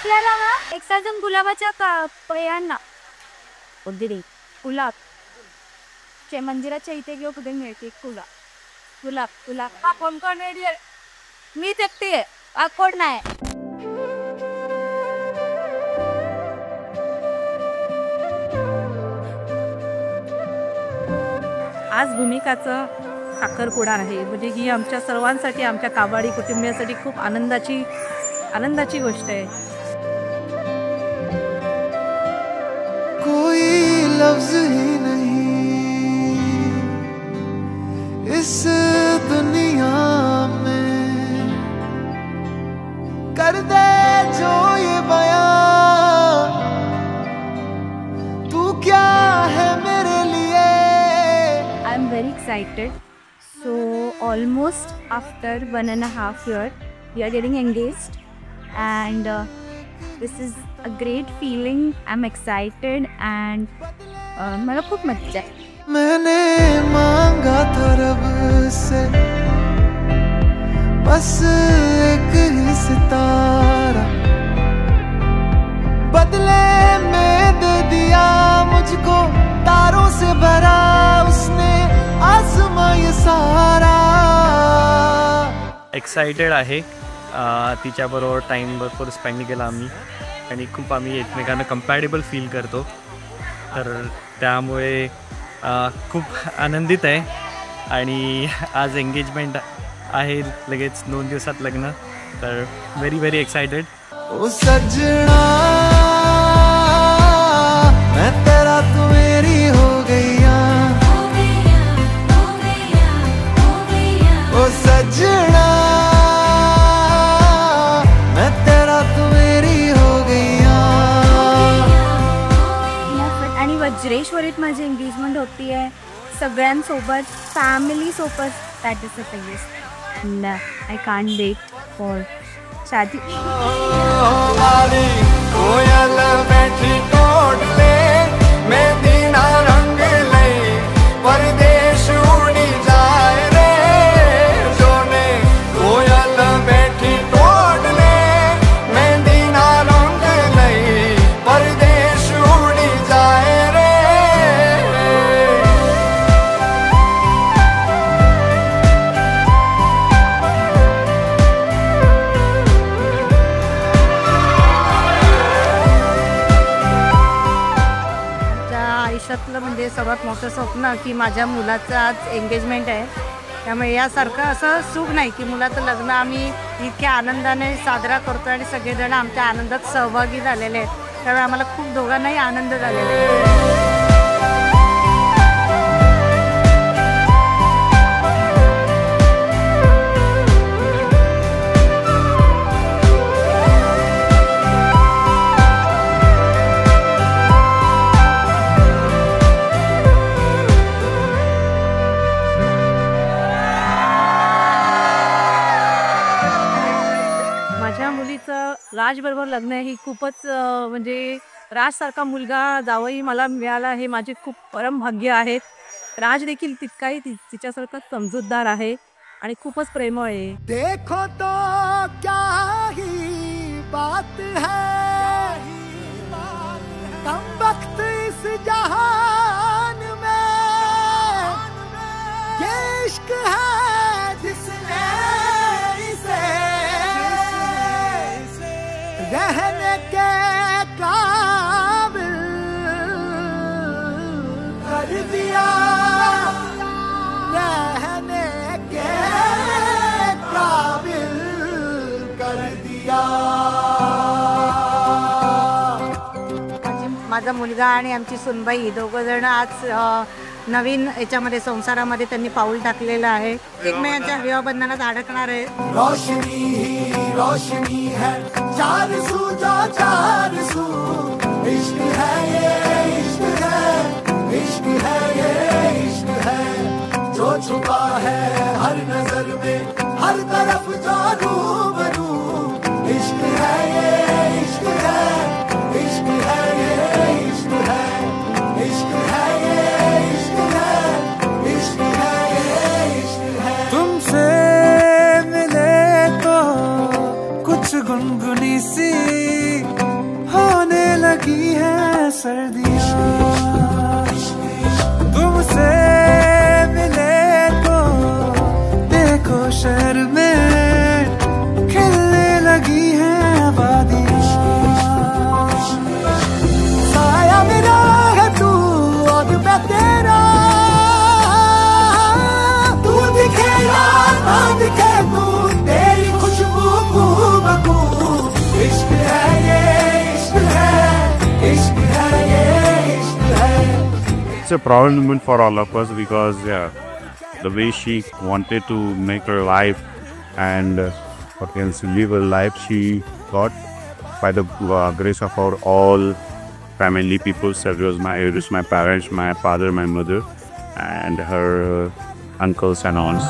आपल्याला ना एक साजन गुलाबाच्या पयांना गुलाब चे मंदिराच्या इथे घेऊ कुठे मिळते गुलाब हा कोण कोण मी एकटी आहे कोण नाही. आज भूमिकाचं साखरपुडा आहे, म्हणजे ही आमच्या सर्वांसाठी, आमच्या काबाडी कुटुंबियासाठी खूप आनंदाची गोष्ट आहे. कोई लफ्ज ही नहीं इस दुनिया में कर दे जो ये बयां, तू क्या है मेरे लिए. I am very excited. So almost after 1.5 years we are getting engaged and this is a great feeling. I'm excited and मला खूप मजा आहे. मैंने मांगा था रब से बस एक ही सितारा, बदले में दे दिया मुझको तारों से भरा उसने आसमां ये सारा. एक्साइटेड आहे. तिच्याबरोबर टाईम भरपूर स्पेंड केला आम्ही आणि खूप आम्ही एकमेकांना कम्पॅटेबल फील करतो, तर त्यामुळे खूप आनंदित आहे. आणि आज एंगेजमेंट आहे, लगेच 2 दिवसात लग्न, तर व्हेरी एक्साइटेड. ओ सजना मैं तेरा तू मेरी हो गईया, ओ सजना मैं तेरा तू मेरी हो गईया. आणि वज्रेश्वरीत माझी एंगेजमेंट होती आहे सगळ्यांसोबत, फॅमिली सोबत. That is the biggest. I can't wait for shaadi. कोयल बैठी टोट ले मैं दीना रंग ले परदेश उड़ी जाए रे जोने. कोयल बैठी टोट ले मैं दीना रंग ले परदेश उड़ी जाए रे. आयुष्यातलं म्हणजे सर्वात मोठं स्वप्न की माझ्या मुलाचं आज एंगेजमेंट आहे. त्यामुळे यासारखं असं सुख नाही की मुलाचं लग्न आम्ही इतक्या आनंदाने साजरा करतो आणि सगळेजण आमच्या आनंदात सहभागी झालेले आहेत. त्यामुळे आम्हाला खूप दोघांनाही आनंद झालेला आहे. माझ्या मुलीचं राजबरोबर लग्न आहे, ही खूपच म्हणजे राजसारखा मुलगा जावई मला मिळाला हे माझे खूप परम भाग्य आहे. राज देखील तितकाही तिच्यासारखा समजूतदार आहे आणि खूपच प्रेमळ आहे. देखो तो क्या ही बात है, कम वक्त इस जहान में ये इश्क है जिसने इसे रहने के काबिल कर दिया, रहने के काबिल कर दिया. माझा मुलगा आणि आमची सुनबाई दोघं जण आज नवीन याच्यामध्ये संसारामध्ये त्यांनी पाऊल टाकलेलं आहे. एकमेकांच्या विवाहबंधनात अडकणार आहे. रोशनी ही रोशनी है चार सू जो चार सू, इश्क है ये इश्क है, इश्क है ये इश्क है, जो छुपा है हर नजर में हर तरफ जो रूबरू. इश्क है ये इश्क है, इश्क है ये इश्क है, इश्क है ये इश्क है, इश्क है ये इश्क है. तुमसे मिले तो कुछ गुनगुनी सी सर्दियाँ तुमसे मिले तो देखो शहर में खिलने लगी हैं वादियाँ साया मेरा है तू और मैं तेरा तू दिखे या ना दिखे तू तेरी खुशबू बू इश्क है ये इश्क है इश्क है ये इश्क है. It's a proud moment for all of us because the way she wanted to make her life and what else live her life, she got by the grace of our all family people. So it was my parents, my father, my mother, and her uncles and aunts.